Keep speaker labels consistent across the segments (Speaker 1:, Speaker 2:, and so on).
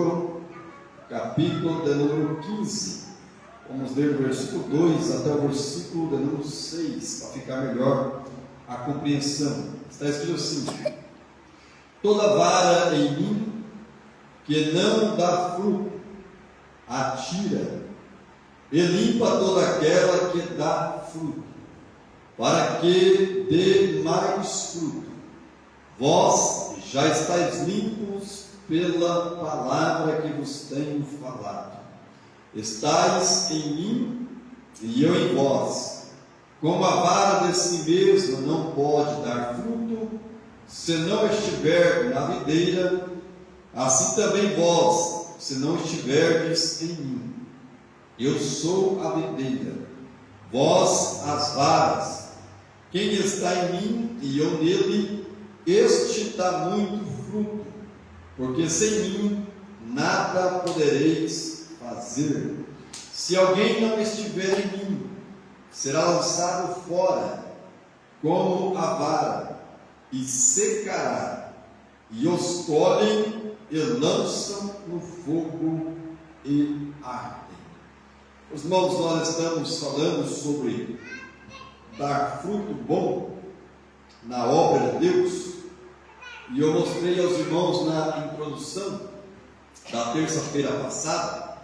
Speaker 1: João, capítulo de número 15. Vamos ler do versículo 2 até o versículo de número 6, para ficar melhor a compreensão. Está escrito assim: toda vara em mim que não dá fruto, atira, e limpa toda aquela que dá fruto, para que dê mais fruto. Vós já estáis limpos pela palavra que vos tenho falado. Estais em mim e eu em vós. Como a vara de si mesma não pode dar fruto, se não estiver na videira, assim também vós, se não estiverdes em mim. Eu sou a videira, vós as varas. Quem está em mim e eu nele, este dá muito fruto, porque sem mim nada podereis fazer. Se alguém não estiver em mim, será lançado fora como a vara, e secará, e os colhem e lançam no fogo e ardem. Os irmãos, nós estamos falando sobre dar fruto bom na obra de Deus, e eu mostrei aos irmãos na introdução da terça-feira passada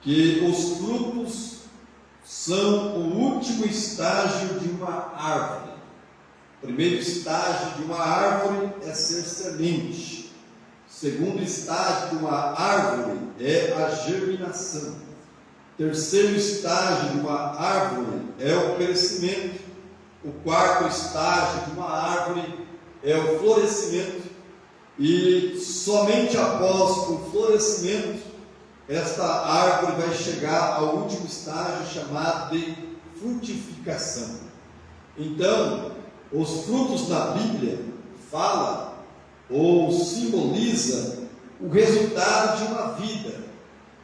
Speaker 1: que os frutos são o último estágio de uma árvore. O primeiro estágio de uma árvore é ser semente. O segundo estágio de uma árvore é a germinação. O terceiro estágio de uma árvore é o crescimento. O quarto estágio de uma árvore é o florescimento. E somente após o florescimento, esta árvore vai chegar ao último estágio chamado de frutificação. Então, os frutos na Bíblia falam ou simbolizam o resultado de uma vida,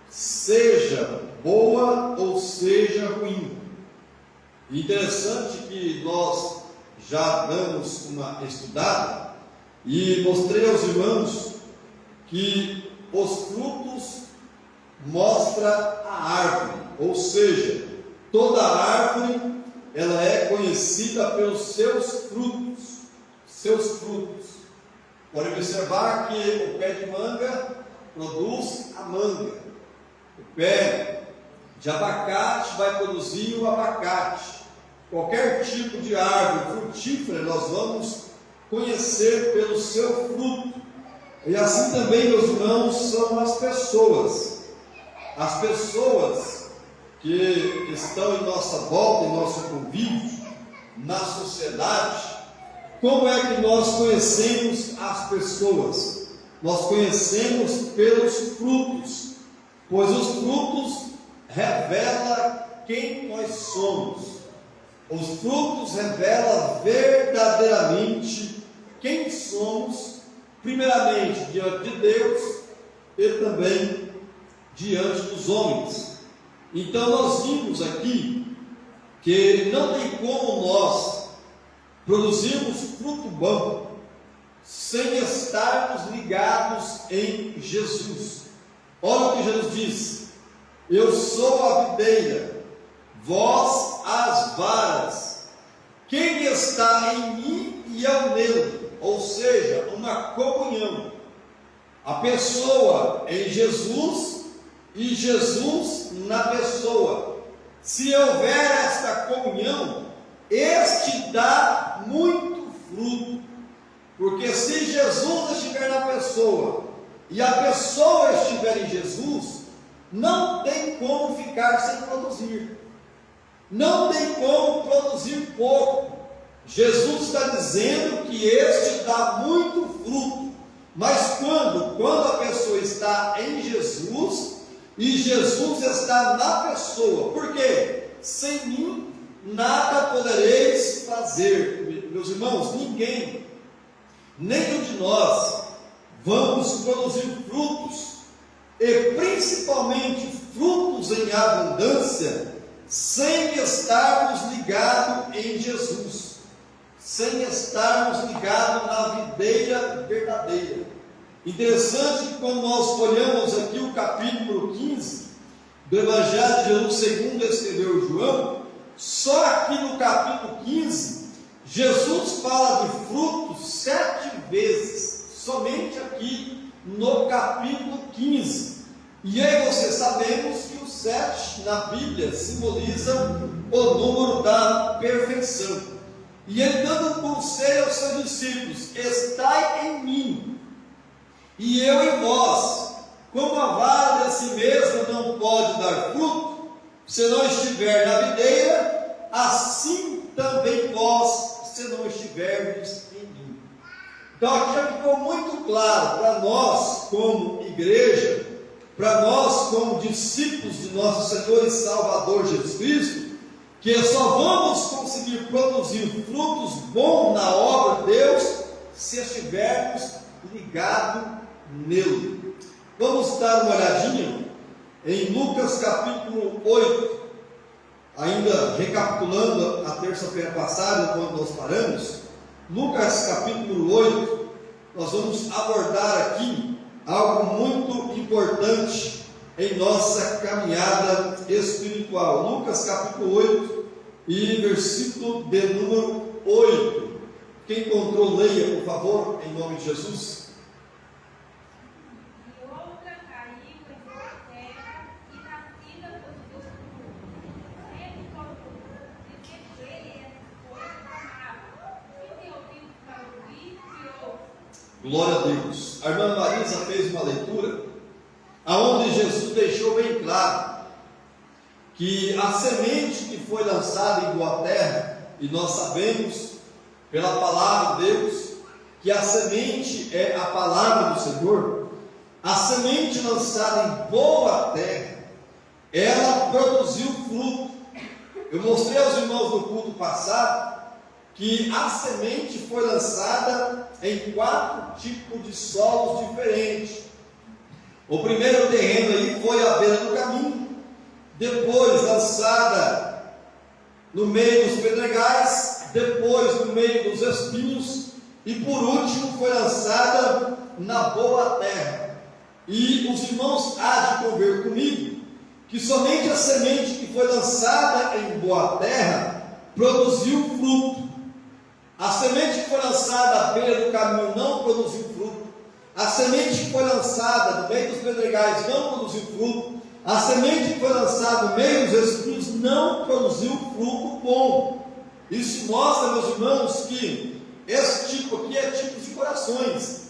Speaker 1: seja boa ou seja ruim. Interessante que nós já damos uma estudada e mostrei aos irmãos que os frutos mostram a árvore, ou seja, toda árvore ela é conhecida pelos seus frutos. Pode observar que o pé de manga produz a manga, o pé de abacate vai produzir o abacate. Qualquer tipo de árvore frutífera nós vamos conhecer pelo seu fruto. E assim também, meus irmãos, são as pessoas. As pessoas que estão em nossa volta, em nosso convívio, na sociedade. Como é que nós conhecemos as pessoas? Nós conhecemos pelos frutos, pois os frutos revelam quem nós somos. Os frutos revelam verdadeiramente quem somos, primeiramente diante de Deus e também diante dos homens. Então nós vimos aqui que não tem como nós produzirmos fruto bom sem estarmos ligados em Jesus. Olha o que Jesus disse: eu sou a videira, vós as varas. Quem está em mim e eu nele, ou seja, uma comunhão. A pessoa em Jesus e Jesus na pessoa. Se houver esta comunhão, este dá muito fruto. Porque se Jesus estiver na pessoa e a pessoa estiver em Jesus, não tem como ficar sem produzir. Não tem como produzir pouco. Jesus está dizendo que este dá muito fruto. Mas quando a pessoa está em Jesus e Jesus está na pessoa, por quê? Sem mim nada podereis fazer. Meus irmãos, ninguém, nenhum de nós, vamos produzir frutos, e principalmente frutos em abundância, sem estarmos ligados em Jesus, sem estarmos ligados na videira verdadeira. Interessante que quando nós olhamos aqui o capítulo 15 do Evangelho de Jesus segundo escreveu João, só aqui no capítulo 15, Jesus fala de frutos 7 vezes, somente aqui no capítulo 15. E aí você sabemos que o 7 na Bíblia simboliza o número da perfeição. E ele dando um conselho aos seus discípulos: estai em mim, e eu em vós. Como a vara de si mesma não pode dar fruto, se não estiver na videira, assim também vós, se não estiverdes em mim. Então aqui já ficou muito claro para nós como igreja, para nós como discípulos de nosso Senhor e Salvador Jesus Cristo, que só vamos conseguir produzir frutos bons na obra de Deus se estivermos ligados nele. Vamos dar uma olhadinha em Lucas capítulo 8, ainda recapitulando a terça-feira passada, quando nós paramos. Lucas capítulo 8, nós vamos abordar aqui algo muito importante em nossa caminhada espiritual. Lucas capítulo 8 e versículo de número 8. Quem encontrou, leia, por favor, em nome de Jesus. Glória a Deus. A irmã Marisa fez uma leitura aonde Jesus deixou bem claro que a semente que foi lançada em boa terra, e nós sabemos pela palavra de Deus que a semente é a palavra do Senhor. A semente lançada em boa terra, ela produziu fruto. Eu mostrei aos irmãos no culto passado que a semente foi lançada em 4 tipos de solos diferentes. O primeiro terreno aí foi à beira do caminho, depois lançada no meio dos pedregais, depois no meio dos espinhos, e por último foi lançada na boa terra. E os irmãos há de conver comigo que somente a semente que foi lançada em boa terra produziu fruto. A semente que foi lançada à beira do caminho não produziu fruto. A semente que foi lançada no meio dos pedregais não produziu fruto. A semente que foi lançada no meio dos espinhos não produziu fruto bom. Isso mostra, meus irmãos, que esse tipo aqui é tipo de corações.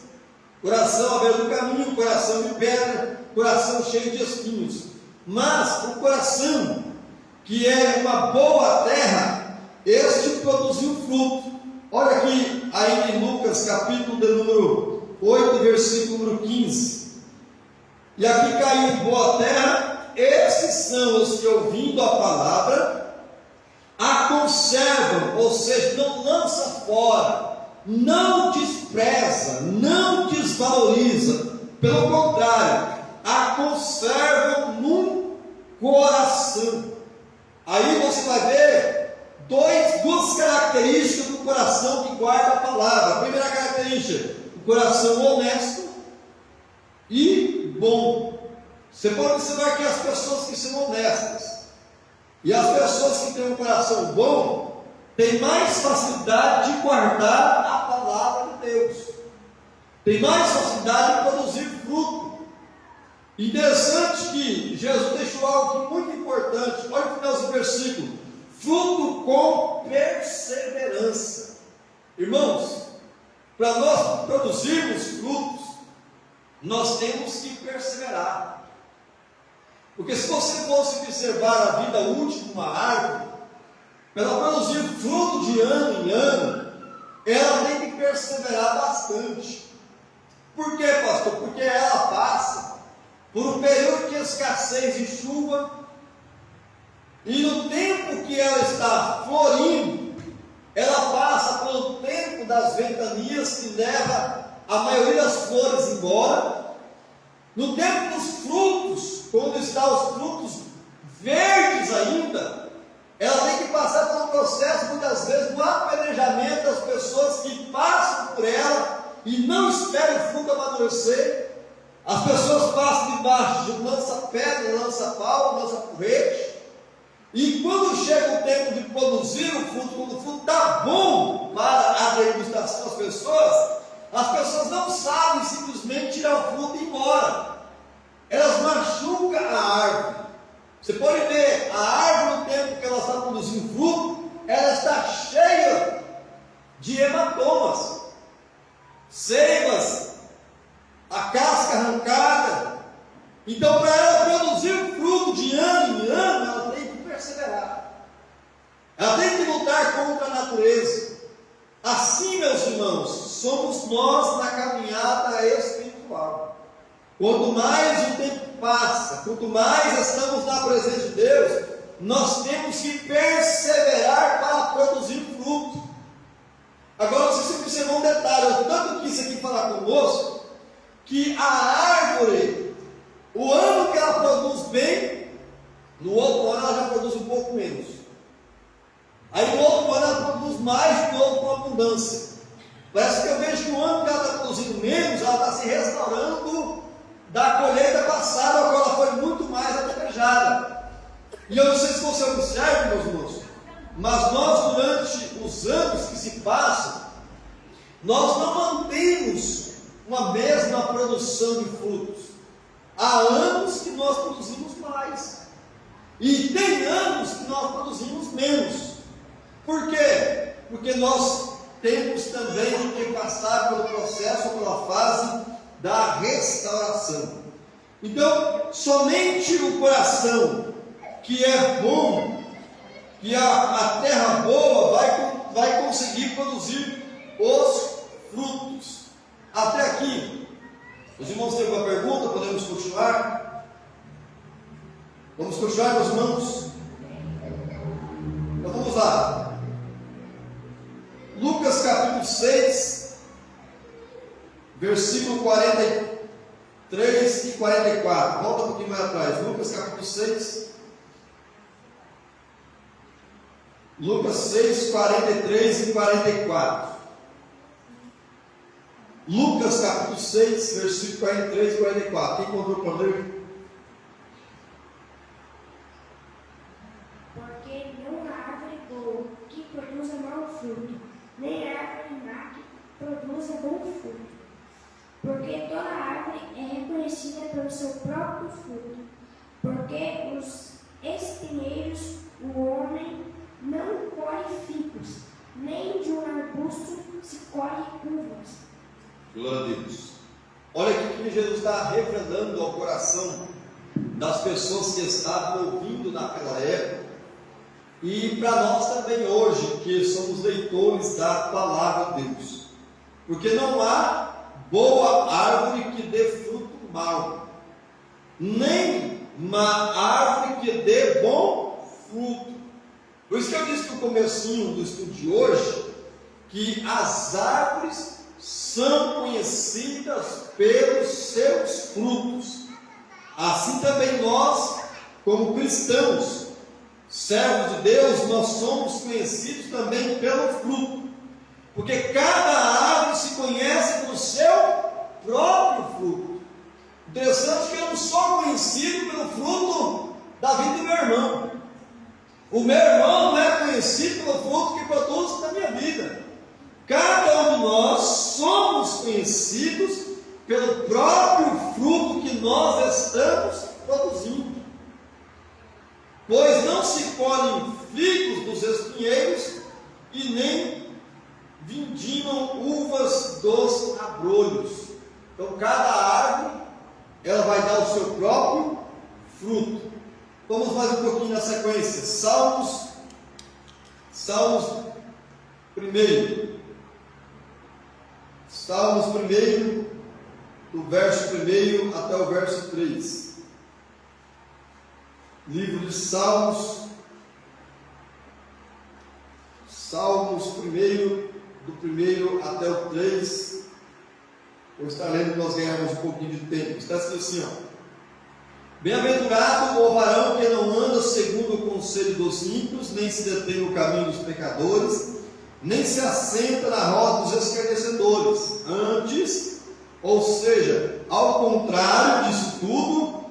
Speaker 1: Coração à beira do caminho, coração de pedra, coração cheio de espinhos. Mas o coração que é uma boa terra, este produziu fruto. Olha aqui, ainda em Lucas capítulo de número 8, versículo número 15. E aqui caiu em boa terra, esses são os que, ouvindo a palavra, a conservam, ou seja, não lança fora, não despreza, não desvaloriza, pelo contrário, a conservam no coração. Aí você vai ver duas características do coração que guarda a palavra. A primeira característica, o coração honesto e bom. Você pode observar que as pessoas que são honestas e as pessoas que têm um coração bom têm mais facilidade de guardar a palavra de Deus, tem mais facilidade de produzir fruto. Interessante que Jesus deixou algo muito importante. Olha o final do versículo: fruto com perseverança. Irmãos, para nós produzirmos frutos, nós temos que perseverar. Porque se você fosse observar a vida útil de uma árvore, para ela produzir fruto de ano em ano, ela tem que perseverar bastante. Por quê, pastor? Porque ela passa por um período de escassez de chuva, e no tempo que ela está florindo, ela passa pelo tempo das ventanias que leva a maioria das flores embora. No tempo dos frutos, quando estão os frutos verdes ainda, ela tem que passar por um processo, muitas vezes, do apedrejamento das pessoas que passam por ela e não espera o fruto amadurecer. As pessoas passam debaixo, lança pedra, lança pau, lança porrete, e quando chega o tempo de produzir o fruto, quando o fruto está bom para a degustação as pessoas não sabem simplesmente tirar o fruto e ir embora. Elas machucam a árvore. Você pode ver, a árvore no tempo que ela está produzindo fruto, ela está cheia de hematomas, seivas, a casca arrancada. Então, para ela produzir o fruto de ano em ano, ela tem que perseverar. Ela tem que lutar contra a natureza. Assim, meus irmãos, somos nós na caminhada espiritual. Quanto mais o tempo passa, quanto mais estamos na presença de Deus, nós temos que perseverar para produzir fruto. Agora, você observou um detalhe, eu tanto quis aqui falar conosco, que a árvore, o ano que ela produz bem, no outro ano ela já produz um pouco menos. Aí no outro ano ela produz mais, de novo com abundância. Parece que eu vejo que o ano que ela está produzindo menos, ela está se restaurando da colheita passada, a qual ela foi muito mais apedrejada. E eu não sei se você observa, meus irmãos, mas nós, durante os anos que se passam, nós não mantemos uma mesma produção de frutos. Há anos que nós produzimos mais, e tem anos que nós produzimos menos. Por quê? Porque nós temos também que passar pelo processo, pela fase da restauração. Então, somente o coração que é bom, que a terra boa vai conseguir produzir os frutos. Até aqui, os irmãos têm uma pergunta? Podemos continuar? Vamos continuar, meus irmãos? Então vamos lá. Lucas capítulo 6, versículo 43 e 44. Volta um pouquinho mais atrás. Lucas capítulo 6. Lucas 6, 43 e 44. Lucas capítulo 6, versículo 43 e 44. Quem encontrou para ler?
Speaker 2: Porque não há árvore boa que produza mau fruto, nem árvore má que produza bom fruto. Porque toda árvore é reconhecida pelo seu próprio fruto. Porque os espinheiros o homem não colhe figos, nem de um arbusto se colhe uvas.
Speaker 1: Glória a Deus. Olha aqui que Jesus está revelando ao coração das pessoas que estavam ouvindo naquela época, e para nós também hoje, que somos leitores da palavra de Deus. Porque não há boa árvore que dê fruto mau, nem uma árvore que dê bom fruto. Por isso que eu disse no comecinho do estudo de hoje, que as árvores são conhecidas pelos seus frutos. Assim também nós, como cristãos, servos de Deus, nós somos conhecidos também pelo fruto. Porque cada árvore se conhece pelo seu próprio fruto. Interessante que eu não sou conhecido pelo fruto da vida do meu irmão. O meu irmão não é conhecido pelo fruto que produz na minha vida. Cada um de nós somos conhecidos pelo próprio fruto que nós estamos produzindo. Pois não se colhem figos dos espinheiros e nem vindimam uvas dos abrolhos. Então cada árvore, ela vai dar o seu próprio fruto. Vamos mais um pouquinho na sequência. Salmos 1. Salmos 1, do verso 1 até o verso 3. Livro de Salmos, 1, do 1 até o 3. Vou estar lendo para nós ganharmos um pouquinho de tempo. Está escrito assim, ó. Bem-aventurado o varão que não anda segundo o conselho dos ímpios, nem se detém no caminho dos pecadores, nem se assenta na roda dos escarnecedores. Antes, ou seja, ao contrário disso tudo,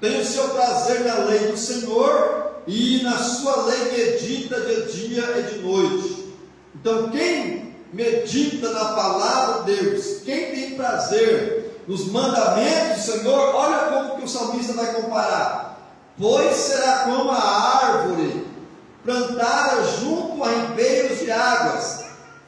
Speaker 1: tem o seu prazer na lei do Senhor, e na sua lei medita de dia e de noite. Então, quem medita na palavra de Deus, quem tem prazer nos mandamentos do Senhor, olha como que o salmista vai comparar: pois será como a árvore plantada junto a ribeiros de águas,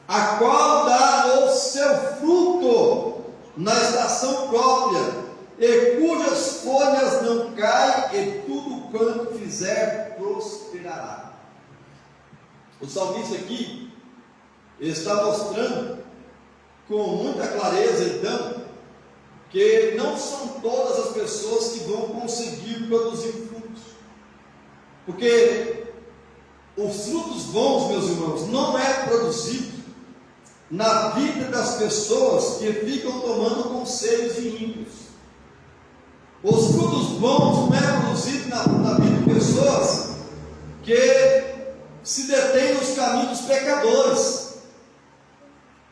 Speaker 1: a qual dá o seu fruto na estação própria, e cujas folhas não caem, e tudo quanto fizer prosperará. O salmista aqui está mostrando com muita clareza, então, que não são todas as pessoas que vão conseguir produzir frutos, porque os frutos bons, meus irmãos, não é produzido na vida das pessoas que ficam tomando conselhos de ímpios. Os frutos bons não é produzido na vida de pessoas que se detêm nos caminhos dos pecadores,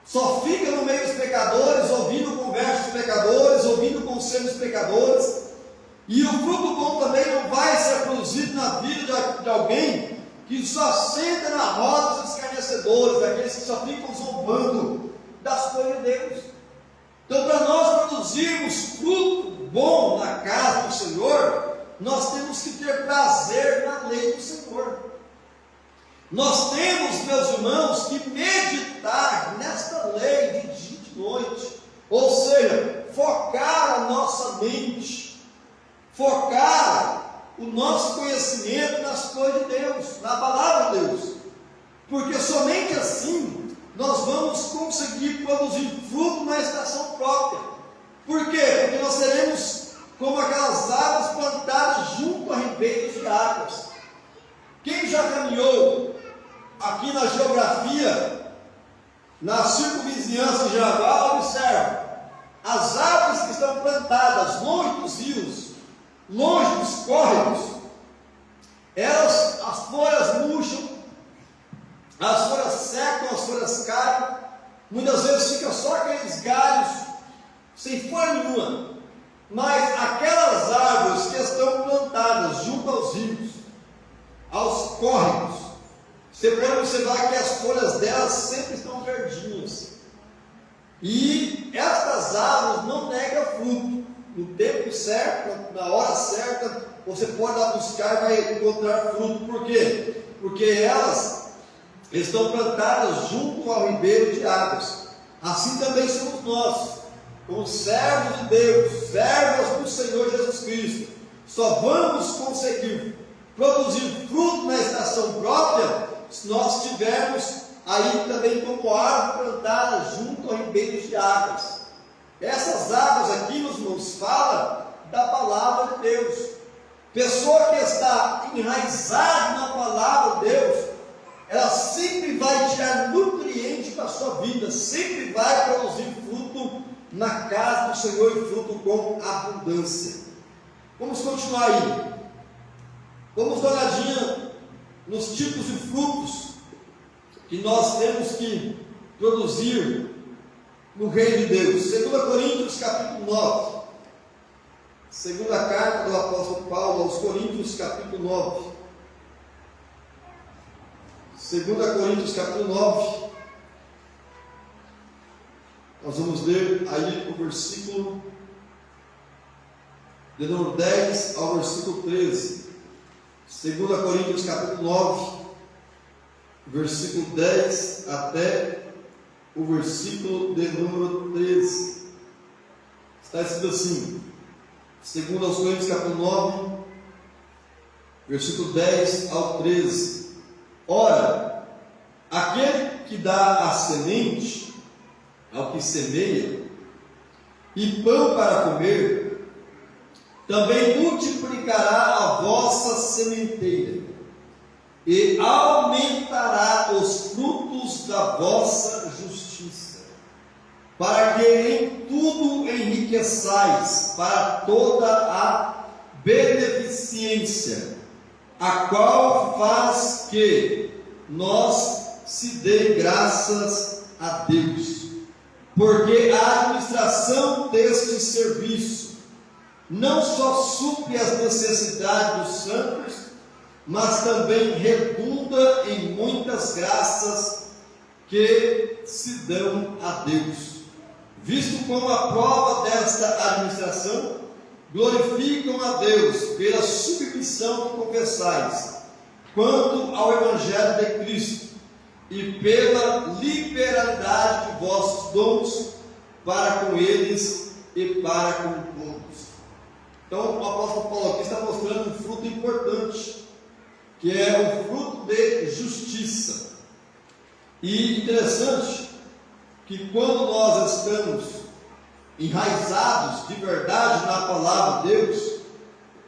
Speaker 1: só fica no meio dos pecadores, ouvindo conversas dos pecadores, ouvindo conselhos dos pecadores. E o fruto bom também não vai ser produzido na vida de alguém que só senta na roda dos escarnecedores, daqueles que só ficam zombando das coisas de Deus. Então, para nós produzirmos fruto bom na casa do Senhor, nós temos que ter prazer na lei do Senhor. Nós temos, meus irmãos, que meditar nesta lei de dia e de noite, ou seja, focar a nossa mente, focar o nosso conhecimento nas coisas de Deus, na palavra de Deus, porque somente assim nós vamos conseguir produzir fruto na estação própria. Por quê? Porque nós seremos como aquelas árvores plantadas junto a ribeiros de águas. Quem já caminhou aqui na geografia, na circunvizinhança de Jaraguá, observa, as árvores que estão plantadas longe dos rios, longe dos córregos, as folhas murcham, as folhas secam, as folhas caem, muitas vezes fica só aqueles galhos, sem folha nenhuma. Mas aquelas árvores que estão plantadas junto aos rios, aos córregos, você pode observar que as folhas delas sempre estão verdinhas, e estas árvores não negam fruto. No tempo certo, na hora certa, você pode lá buscar e vai encontrar fruto. Por quê? Porque elas estão plantadas junto ao ribeiro de águas. Assim também somos nós, como servos de Deus, servos do Senhor Jesus Cristo. Só vamos conseguir produzir fruto na estação própria se nós tivermos aí também como árvore plantada junto ao ribeiro de águas. Essas águas aqui, meus irmãos, falam da palavra de Deus. Pessoa que está enraizada na palavra de Deus, ela sempre vai tirar nutriente para a sua vida, sempre vai produzir fruto na casa do Senhor, e fruto com abundância. Vamos continuar aí. Vamos dar uma olhadinha nos tipos de frutos que nós temos que produzir no reino de Deus. 2 Coríntios capítulo 9, segunda carta do apóstolo Paulo aos Coríntios capítulo 9, 2 Coríntios capítulo 9, nós vamos ler aí o versículo de número 10 ao versículo 13. 2 Coríntios capítulo 9, versículo 10 até o versículo de número 13. Está escrito assim, 2 Coríntios capítulo 9, versículo 10 ao 13. Ora, aquele que dá a semente ao que semeia, e pão para comer, também multiplicará a vossa sementeira, e aumentará os frutos da vossa justiça, para que em tudo enriqueçais para toda a beneficência, a qual faz que nós se dê graças a Deus, porque a administração deste serviço não só supre as necessidades dos santos, mas também redunda em muitas graças que se dão a Deus, visto como a prova desta administração glorificam a Deus pela submissão que confessais quanto ao Evangelho de Cristo e pela liberalidade de vossos dons para com eles e para com todos. Então o apóstolo Paulo aqui está mostrando um fruto importante, que é o fruto de justiça. E interessante que quando nós estamos enraizados de verdade na palavra de Deus,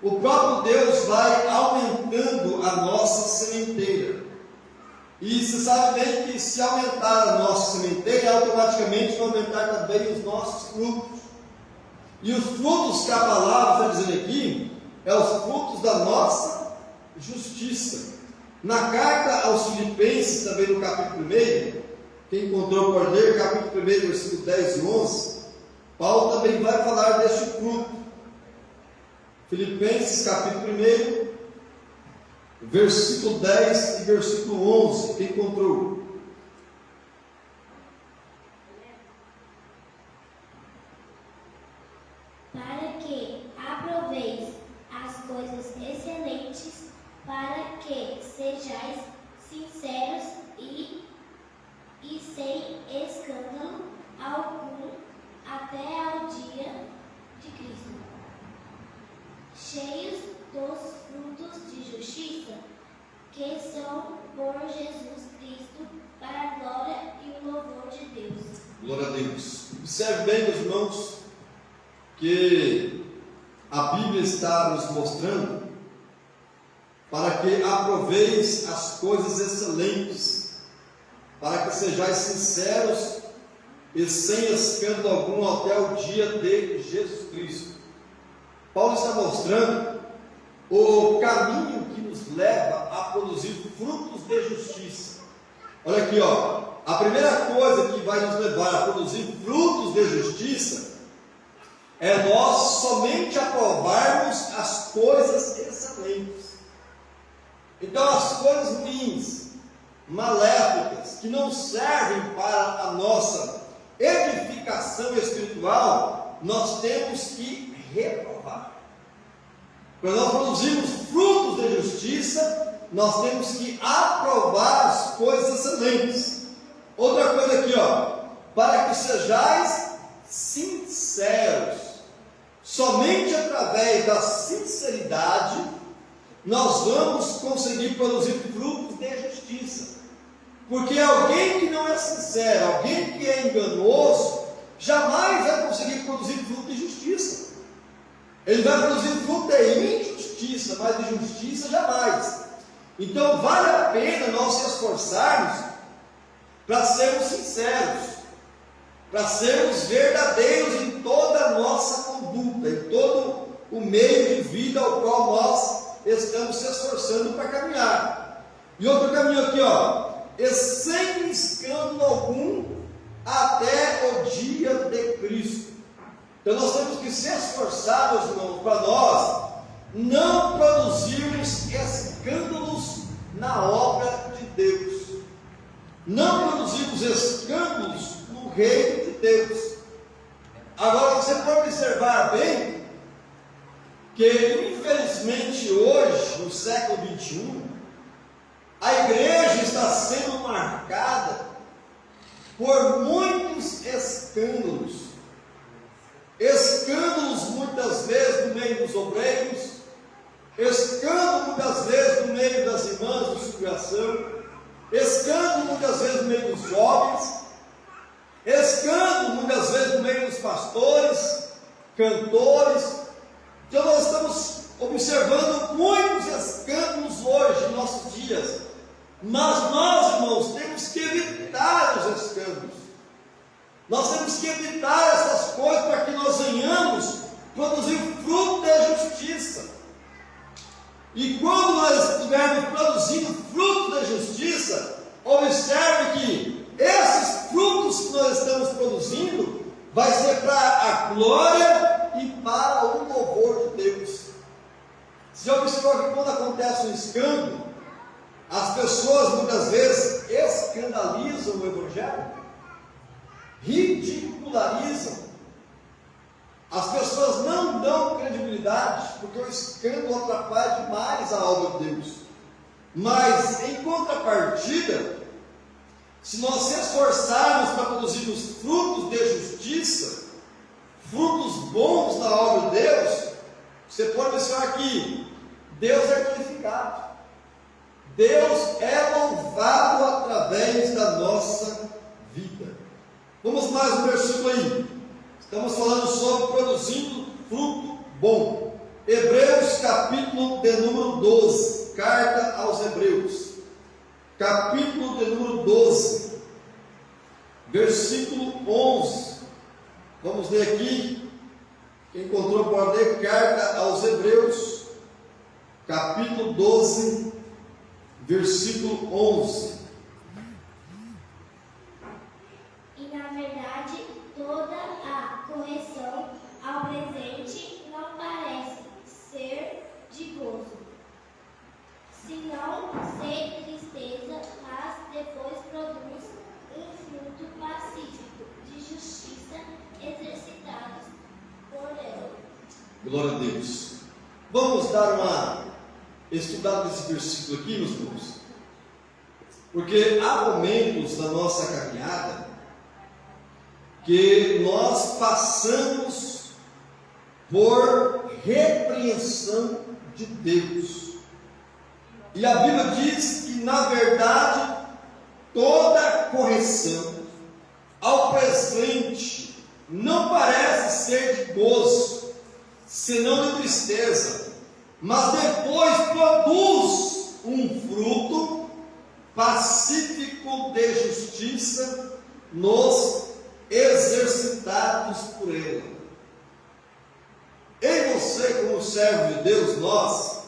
Speaker 1: o próprio Deus vai aumentando a nossa sementeira. E se sabe bem que se aumentar a nossa sementeira, automaticamente vai aumentar também os nossos frutos. E os frutos que a palavra está dizendo aqui, é os frutos da nossa justiça. Na carta aos Filipenses, também no capítulo 1, quem encontrou pode ler, capítulo 1, versículo 10 e 11, Paulo também vai falar deste fruto. Filipenses, capítulo 1, versículo 10 e versículo 11, quem encontrou?
Speaker 2: Para que aproveis as coisas excelentes, para que sejais sinceros e sem escândalo algum até ao dia de Cristo, cheios dos frutos de justiça, que são por Jesus Cristo, para a glória e o louvor de Deus.
Speaker 1: Glória a Deus. Observe bem, meus irmãos, que a Bíblia está nos mostrando para que aproveis as coisas excelentes, para que sejais sinceros e sem escândalo algum até o dia de Jesus Cristo. Paulo está mostrando o caminho que nos leva a produzir frutos de justiça. Olha aqui, ó, a primeira coisa que vai nos levar a produzir frutos de justiça é nós somente aprovarmos as coisas excelentes. Então, as coisas ruins, maléficas, que não servem para a nossa edificação espiritual, nós temos que reprovar. Quando nós produzimos frutos de justiça, nós temos que aprovar as coisas excelentes. Outra coisa aqui, ó, para que sejais sinceros. Somente através da sinceridade nós vamos conseguir produzir frutos de justiça. Porque alguém que não é sincero, alguém que é enganoso, jamais vai conseguir produzir fruto de justiça. Ele vai produzir fruto de injustiça, mas de justiça jamais. Então vale a pena nós se esforçarmos para sermos sinceros, para sermos verdadeiros em toda a nossa conduta, em todo o meio de vida ao qual nós estamos se esforçando para caminhar. E outro caminho aqui, ó, e sem escândalo algum até o dia de Cristo. Então nós temos que se esforçar, meus irmãos, para nós não produzirmos escândalos na obra de Deus, não produzirmos escândalos no reino de Deus. Agora você pode observar bem que infelizmente hoje, no século 21, a igreja está sendo marcada por muitos escândalos. Escândalos muitas vezes no meio dos obreiros, escândalo muitas vezes no meio das irmãs de subjugação, escândalo muitas vezes no meio dos jovens, escândalo muitas vezes no meio dos pastores, cantores. Então nós estamos observando muitos escândalos hoje, em nossos dias. Mas nós, irmãos, temos que evitar os escândalos. Nós temos que evitar essas coisas para que nós venhamos produzir fruto de justiça. E quando nós estivermos produzindo fruto de justiça, observe que esses frutos que nós estamos produzindo vai ser para a glória e para o louvor de Deus. Você já observou que quando acontece um escândalo, as pessoas muitas vezes escandalizam o Evangelho, ridicularizam. As pessoas não dão credibilidade, porque o escândalo atrapalha demais a obra de Deus. Mas, em contrapartida, se nós se esforçarmos para produzirmos frutos de justiça, frutos bons na obra de Deus, você pode observar que Deus é glorificado, Deus é louvado através da nossa vida. Vamos mais um versículo aí. Estamos falando sobre produzindo fruto bom. Hebreus capítulo de número 12, carta aos Hebreus, capítulo de número 12, versículo 11. Vamos ler aqui. Quem encontrou pode ler, carta aos Hebreus, capítulo 12, versículo 11.
Speaker 2: E na verdade, toda a correção ao presente não parece ser de gozo, senão sem tristeza, mas depois produz um fruto pacífico de justiça exercitados por ela.
Speaker 1: Glória a Deus. Vamos dar uma estudada nesse versículo aqui, meus irmãos, porque há momentos na nossa caminhada que nós passamos por repreensão de Deus, e a Bíblia diz que na verdade toda correção ao presente não parece ser de gozo, senão de tristeza, mas depois produz um fruto pacífico de justiça nos exercitados por Ele. Em você, como servo de Deus, nós,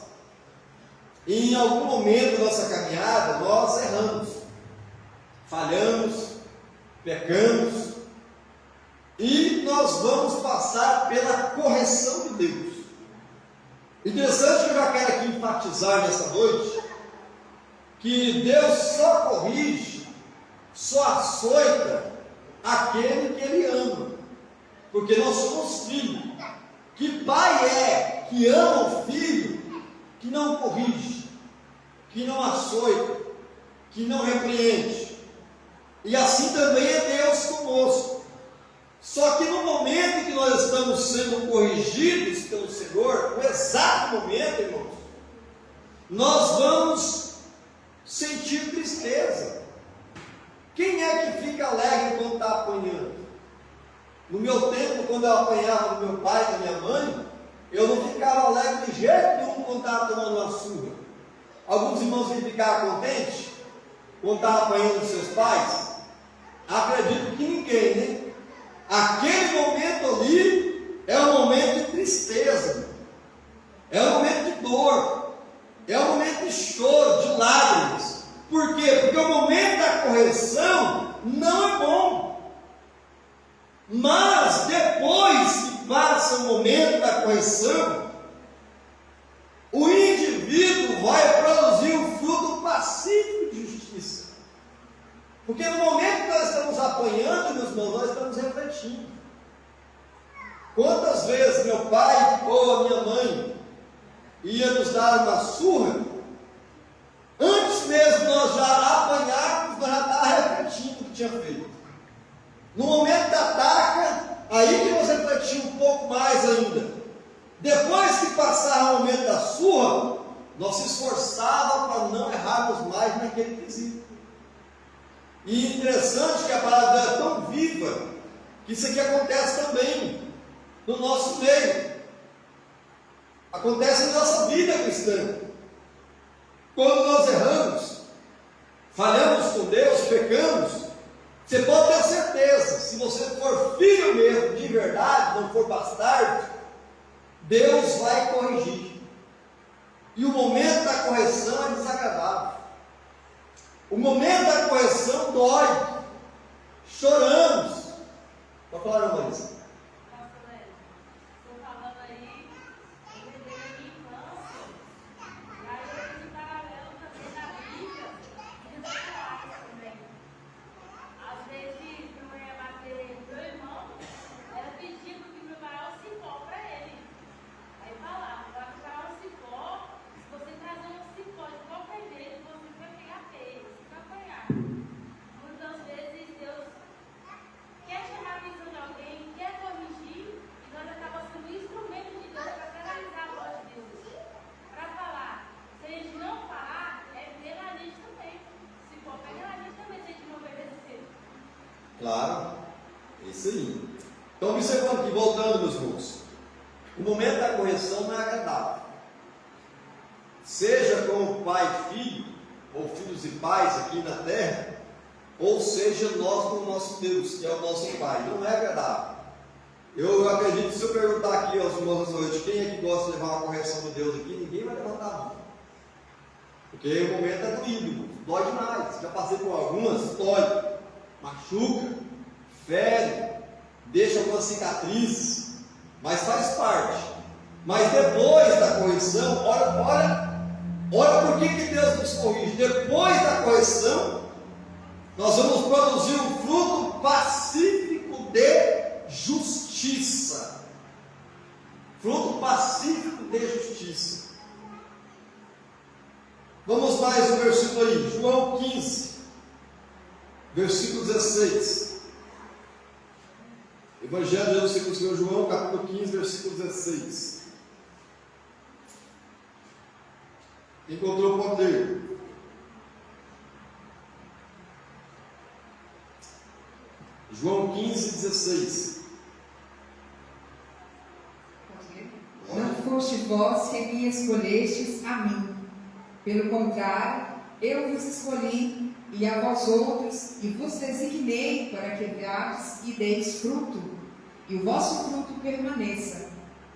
Speaker 1: em algum momento da nossa caminhada, nós erramos, falhamos, pecamos, e nós vamos passar pela correção de Deus. Interessante que eu já quero aqui enfatizar nessa noite, que Deus só corrige, só açoita aquele que Ele ama, porque nós somos filhos. Que pai é que ama o filho, que não corrige, que não açoita, que não repreende? E assim também é Deus conosco. Só que no momento em que nós estamos sendo corrigidos pelo Senhor, no exato momento, irmãos, nós vamos sentir tristeza. Quem é que fica alegre quando está apanhando? No meu tempo, quando eu apanhava do meu pai e da minha mãe, eu não ficava alegre de jeito nenhum quando estava tomando uma surra. Alguns irmãos iam ficar contentes quando estavam apanhando dos seus pais? Acredito que ninguém, né? Aquele momento ali é um momento de tristeza, é um momento de dor, é um momento de choro, de lágrimas. Por quê? Porque o momento da correção não é bom. Mas depois que passa o momento da correção, o indivíduo vai produzir um fruto pacífico de justiça. Porque no momento que nós estamos apanhando, meus irmãos, nós estamos refletindo. Quantas vezes meu pai ou a minha mãe ia nos dar uma surra, antes mesmo nós já apanharmos, nós já estávamos refletindo o que tinha feito. No momento da taca, aí que nós refletimos um pouco mais ainda. Depois que passar o momento da surra, nós se esforçávamos para não errarmos mais naquele quesito. E interessante que a palavra é tão viva, que isso aqui acontece também no nosso meio. Acontece na nossa vida cristã. Quando nós erramos, falhamos com Deus, pecamos, você pode ter certeza, se você for filho mesmo, de verdade, não for bastardo, Deus vai corrigir. E o momento da correção é desagradável. O momento da correção dói. Choramos. Pode falar, não, Marisa?
Speaker 3: Estou falando aí, eu lembrei da minha infância, e aí eu fiz um paralelo também na Bíblia, e nos pais também. Às vezes, meu mãe ia bater meu irmão, era pedindo que preparar um cipó para ele. Aí falava, vai preparar um cipó, se você trazer um cipó de qualquer jeito, você vai pegar feio, você vai apanhar. Muitas vezes Deus quer chamar a atenção de alguém, quer corrigir, e nós acabamos sendo um instrumento de Deus para canalizar a voz de Deus. Para falar. Se a gente não falar, é ver na gente também. Se for pegar na gente também, se a gente não obedecer.
Speaker 1: Claro, é isso aí. Então, observando aqui, voltando, meus irmãos. O momento da correção não é agradável. Seja como pai e filho, ou filhos e pais aqui na terra, ou seja nós com o nosso Deus, que é o nosso Pai. Não é agradável. Eu acredito que se eu perguntar aqui aos irmãos essa noite, quem é que gosta de levar uma correção de Deus aqui, ninguém vai levantar a mão. Porque o momento é doído, dói demais. Já passei por algumas, dói, machuca, fere, deixa algumas cicatrizes, mas faz parte. Mas depois da correção, olha por que Deus nos corrige. Depois da correção, nós vamos produzir um fruto pacífico de justiça. Fruto pacífico de justiça. Vamos mais um versículo aí, João 15, versículo 16. Evangelho de Jesus segundo o Senhor João, capítulo 15, versículo 16. Encontrou, pode ler. João 15, 16.
Speaker 4: Não foste vós que me escolhestes a mim. Pelo contrário, eu vos escolhi, e a vós outros, e vos designei para que vades e deis fruto, e o vosso fruto permaneça,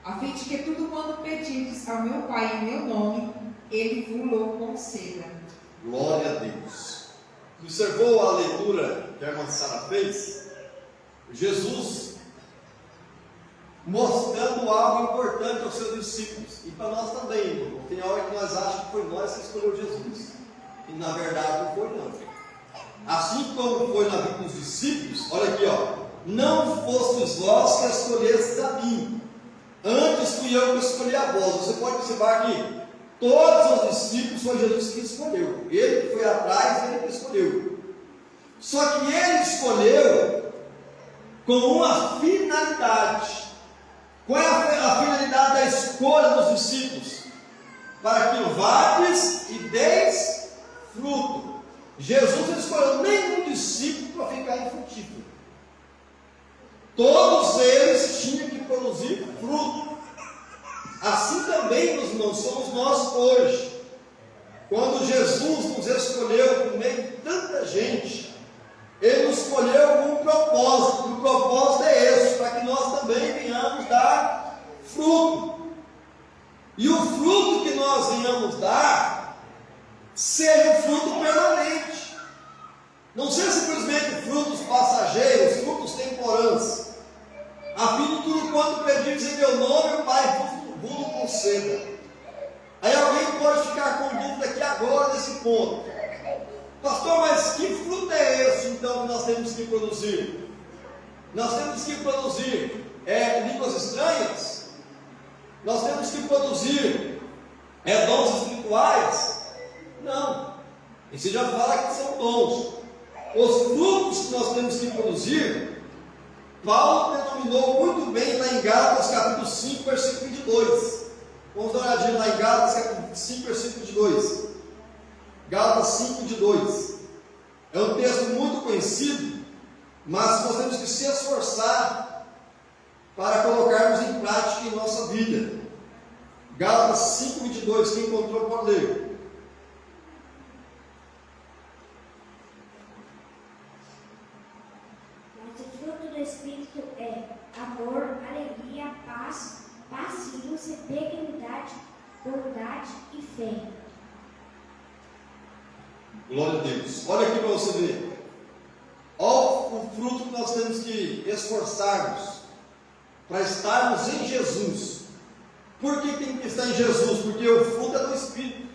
Speaker 4: a fim de que tudo quanto pedirdes ao meu Pai em meu nome, Ele vos conceda.
Speaker 1: Glória a Deus. Observou a leitura que a irmã Sara fez? Jesus mostrando algo importante aos seus discípulos, e para nós também, irmão. Tem hora que nós achamos que foi nós que escolheu Jesus, e na verdade não foi não. Assim como foi na vida dos discípulos, olha aqui, não fostes vós que escolhestes a mim, antes fui eu que escolhi a vós. Você pode observar que todos os discípulos foi Jesus que escolheu, ele que foi atrás, ele que escolheu. Só que ele escolheu com uma finalidade. Qual é a finalidade da escolha dos discípulos? Para que vades e deis fruto. Jesus não escolheu nenhum discípulo para ficar infrutífero. Todos eles tinham que produzir fruto. Assim também, meus irmãos, somos nós hoje. Quando Jesus nos escolheu por meio de tanta gente, Ele nos escolheu com um propósito. O propósito é esse, para que nós também venhamos dar fruto. E o fruto que nós venhamos dar, seja um fruto permanente. Não seja simplesmente frutos passageiros, frutos temporâneos. A fim de tudo quanto pedires em meu nome, o Pai vos conceda. Aí alguém pode ficar com dúvida aqui agora nesse ponto. Pastor, mas que fruto é esse então que nós temos que produzir? Nós temos que produzir línguas estranhas? Nós temos que produzir dons espirituais? Não. Isso já fala que são dons. Os frutos que nós temos que produzir, Paulo denominou muito bem lá em Gálatas capítulo 5, versículo 22. Vamos dar uma olhadinha lá em Gálatas capítulo 5, versículo 22. Gálatas 5, 22. É um texto muito conhecido, mas nós temos que se esforçar para colocarmos em prática em nossa vida. Gálatas 5, 22. Quem encontrou pode ler.
Speaker 2: Mas o fruto do Espírito é amor, alegria, paz, paciência, benignidade, bondade e fé.
Speaker 1: Glória a Deus. Olha aqui para você ver. Olha o fruto que nós temos que esforçarmos para estarmos em Jesus. Por que tem que estar em Jesus? Porque o fruto é do Espírito.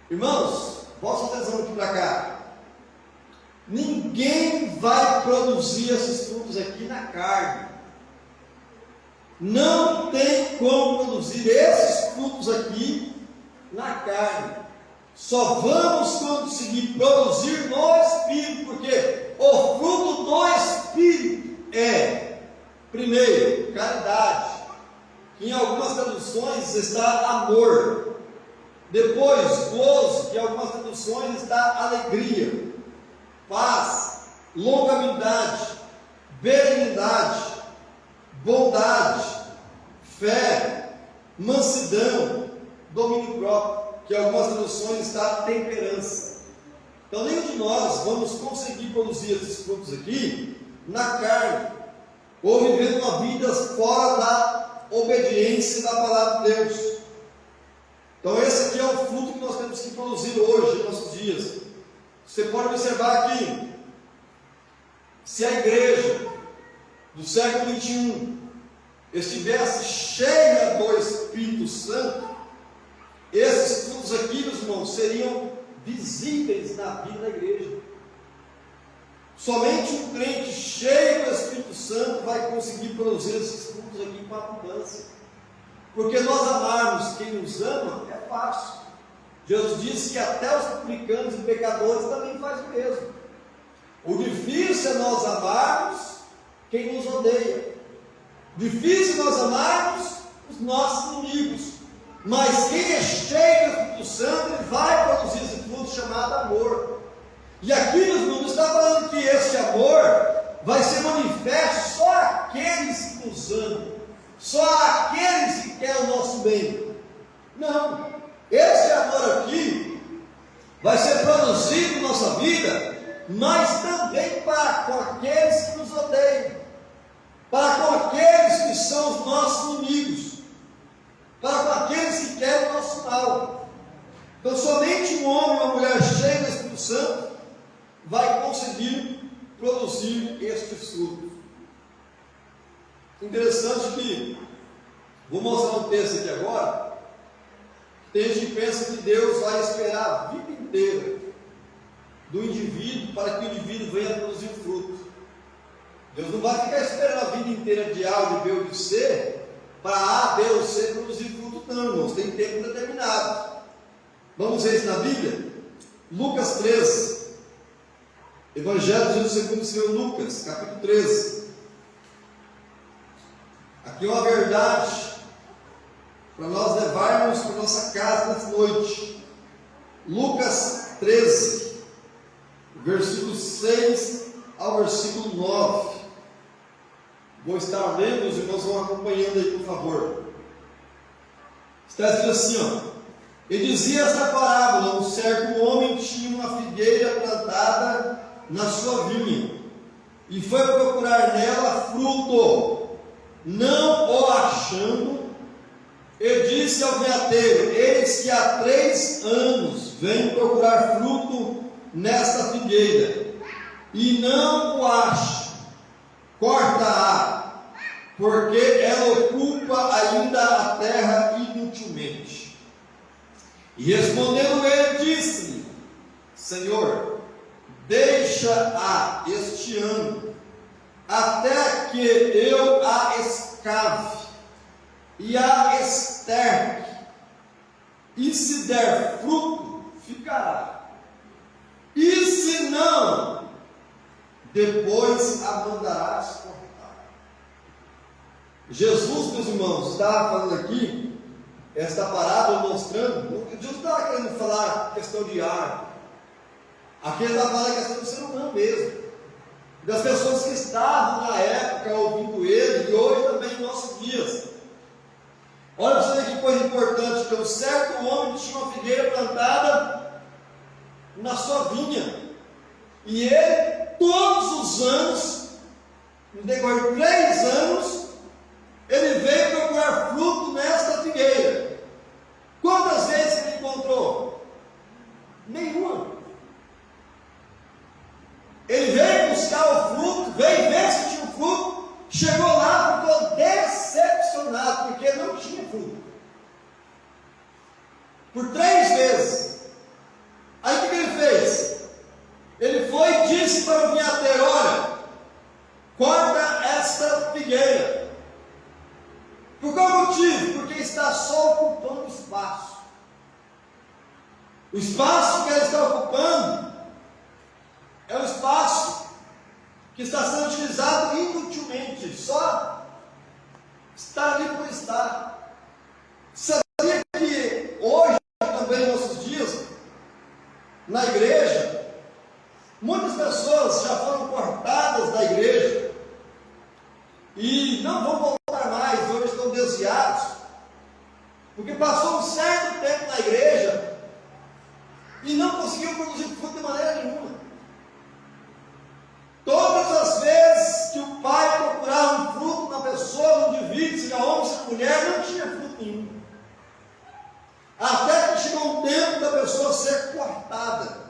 Speaker 1: Irmãos, prestem atenção aqui para cá. Ninguém vai produzir esses frutos aqui na carne. Não tem como produzir esses frutos aqui na carne. Só vamos conseguir produzir no Espírito, porque o fruto do Espírito é, primeiro, caridade, que em algumas traduções está amor. Depois, gozo, que em algumas traduções está alegria, paz, longanimidade, benignidade, bondade, fé, mansidão, domínio próprio, que em algumas traduções está temperança. Então, nenhum de nós vamos conseguir produzir esses frutos aqui na carne, ou vivendo uma vida fora da obediência da palavra de Deus. Então, esse aqui é o fruto que nós temos que produzir hoje, em nossos dias. Você pode observar aqui, se a igreja do século XXI estivesse cheia do Espírito Santo, esses frutos aqui, meus irmãos, seriam visíveis na vida da igreja. Somente um crente cheio do Espírito Santo vai conseguir produzir esses frutos aqui com abundância. Porque nós amarmos quem nos ama é fácil. Jesus disse que até os publicanos e pecadores também fazem o mesmo. O difícil é nós amarmos quem nos odeia. Difícil nós amarmos os nossos inimigos. Mas quem é cheio do Espírito Santo, ele vai produzir esse fruto chamado amor. E aqui nos está falando que esse amor vai ser manifesto só àqueles que nos amam, só àqueles que querem o nosso bem. Não, esse amor aqui vai ser produzido em nossa vida, mas também para com aqueles que nos odeiam, para com aqueles que são os nossos inimigos, para com aqueles que querem o nosso mal. Então, somente um homem ou uma mulher cheia do Espírito Santo vai conseguir produzir estes frutos. Interessante que, vou mostrar um texto aqui agora. Tem gente que pensa que Deus vai esperar a vida inteira do indivíduo para que o indivíduo venha produzir fruto. Deus não vai ficar esperando a vida inteira de A, de B ou de C para A, B ou C produzir fruto, não, irmãos. Tem tempo determinado. Vamos ver isso na Bíblia? Lucas 13. Evangelho de Jesus segundo o Senhor Lucas, capítulo 13. Aqui é uma verdade para nós levarmos para nossa casa nessa noite. Lucas 13, versículo 6 ao versículo 9. Vou estar lendo, os irmãos vão acompanhando aí, por favor. Está escrito assim, ó. E dizia essa parábola: um certo homem tinha uma figueira plantada na sua vinha, e foi procurar nela fruto. Não o achando, e disse ao vinhateiro: eis que há 3 anos venho procurar fruto nesta figueira, e não o acho. Corta-a, porque ela ocupa ainda a terra inutilmente. E respondendo ele, disse-lhe: Senhor, deixa-a este ano, até que eu a escave e a esterque, e se der fruto, ficará, e se não, depois a mandarás cortar. Jesus, meus irmãos, está falando aqui esta parábola mostrando, Jesus não estava querendo falar questão de árvore, aqui ele estava falando a questão do ser humano mesmo, das pessoas que estavam na época ouvindo ele, e hoje também em nossos dias. Olha para você ver que coisa importante, que um certo homem tinha uma figueira plantada na sua vinha, e ele, todos os anos, no decorrer de 3 anos, ele veio procurar fruto nesta figueira. Quantas vezes ele encontrou? Nenhuma. por 3 vezes. Aí o que ele fez? Ele foi e disse para o vinhateiro: olha, corta esta figueira. Por qual motivo? Porque está só ocupando espaço. O espaço que ela está ocupando é um espaço que está sendo utilizado inutilmente, só está ali por estar. Sabia que hoje, também em nossos dias, na igreja, muitas pessoas já foram cortadas da igreja e não vão voltar mais, hoje estão desviados, porque passou um certo tempo na igreja e não conseguiu produzir fruto de maneira nenhuma. Todas as vezes que o pai procurava um fruto na pessoa, no indivíduo, seja homem, seja mulher, não tinha fruto nenhum. Até que chegou um tempo da pessoa ser cortada.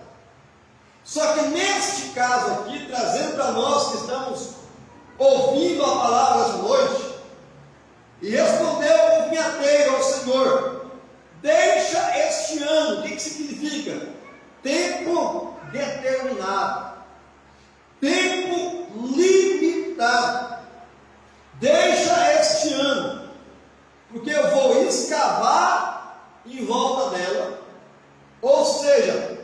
Speaker 1: Só que neste caso aqui, trazendo para nós que estamos ouvindo a palavra essa noite, e respondeu o vinhateiro ao Senhor: deixa este ano. O que significa? Tempo determinado, tempo limitado. Deixa este ano, porque eu vou escavar em volta dela, ou seja,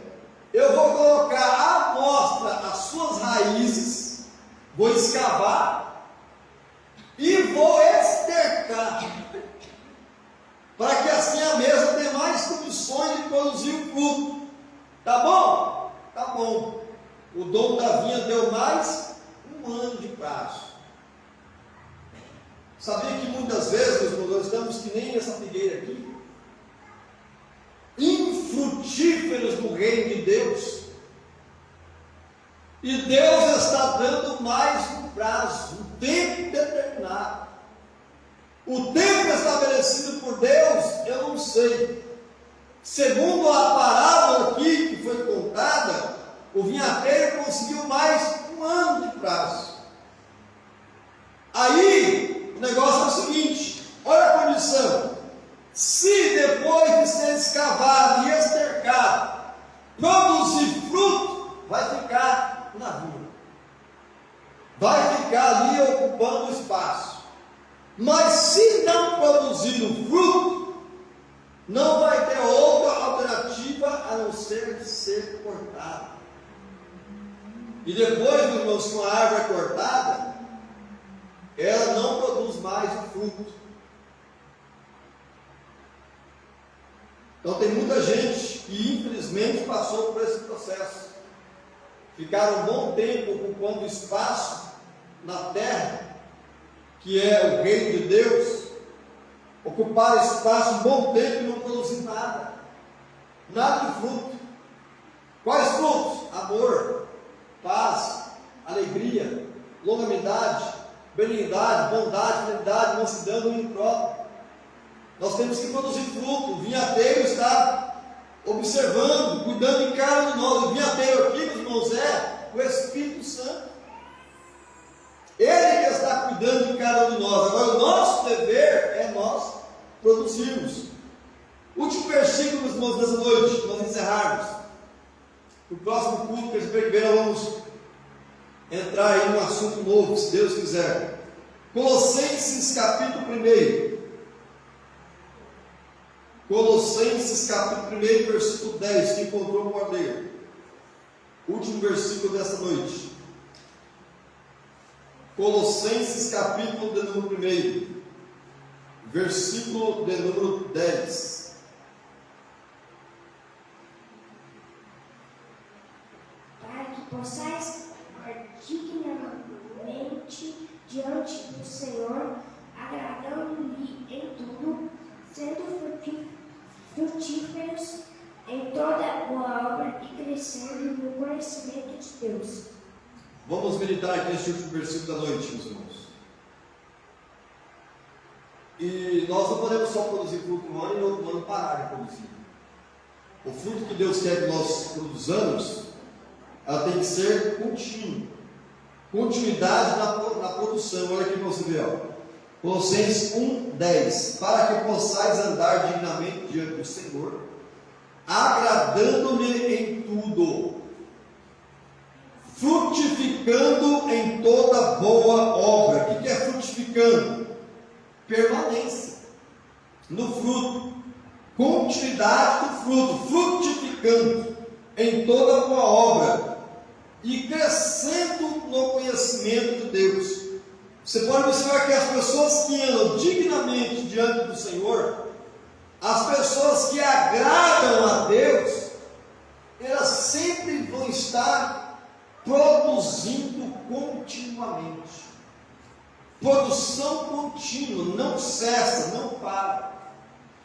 Speaker 1: eu vou colocar à mostra as suas raízes, vou escavar e vou estercar, para que assim a mesma tenha mais condições de produzir o fruto. Tá bom? Tá bom. O dono da vinha deu mais 1 ano de prazo. Sabia que muitas vezes, meus irmãos, nós estamos que nem essa figueira aqui, infrutíferos no reino de Deus, e Deus está dando mais um prazo, um tempo determinado. O tempo estabelecido por Deus, eu não sei. Segundo a parábola aqui que foi contada, o vinhateiro conseguiu mais 1 ano de prazo. Aí o negócio é o seguinte: olha a condição. Se depois de ser escavado e estercado, produzir fruto, vai ficar na vinha, vai ficar ali ocupando espaço. Mas se não produzir o fruto, não vai ter outra alternativa a não ser ser cortado. E depois, meus irmãos, que uma árvore é cortada, ela não produz mais o fruto. Então tem muita gente que infelizmente passou por esse processo. Ficaram um bom tempo ocupando espaço na terra, que é o reino de Deus. Ocuparam espaço um bom tempo e não produzir nada. Nada de fruto. Quais frutos? Amor, paz, alegria, longanimidade, benignidade, bondade, fidelidade, mansidão, domínio próprio. Nós temos que produzir fruto. O vinhateiro está observando, cuidando em cada um de nós. O vinhateiro aqui, meus irmãos, é o Espírito Santo. Ele que está cuidando de cada um de nós. Agora, o nosso dever é nós produzirmos. Último versículo, meus irmãos, dessa noite, para nós encerrarmos. No próximo culto que a gente vai ver, nós vamos entrar em um assunto novo, se Deus quiser. Colossenses capítulo 1. Colossenses capítulo 1, versículo 10, que encontrou, pode ler. Último versículo dessa noite. Colossenses capítulo de número 1, versículo de número 10.
Speaker 2: Para que possais dignamente diante do Senhor, agradando-lhe em tudo, sendo frutíferos em toda boa obra e crescendo no conhecimento de Deus.
Speaker 1: Vamos meditar aqui neste último versículo da noite, meus irmãos. E nós não podemos só produzir fruto um ano e no outro ano parar de produzir. O fruto que Deus quer que nós produzamos, ela tem que ser contínua. Continuidade na produção. Olha aqui para você ver, ó. Colossenses 1:10. Para que possais andar dignamente diante do Senhor, agradando-lhe em tudo, frutificando em toda boa obra. O que é frutificando? Permanência no fruto, continuidade do fruto, frutificando em toda boa obra e crescendo no conhecimento de Deus. Você pode observar que as pessoas que andam dignamente diante do Senhor, as pessoas que agradam a Deus, elas sempre vão estar produzindo continuamente. Produção contínua, não cessa, não para.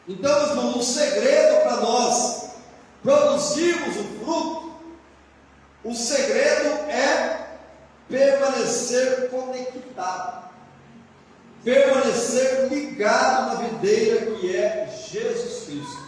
Speaker 1: Então, meus irmãos, um segredo para nós produzirmos o fruto, o segredo é permanecer conectado, permanecer ligado na videira que é Jesus Cristo.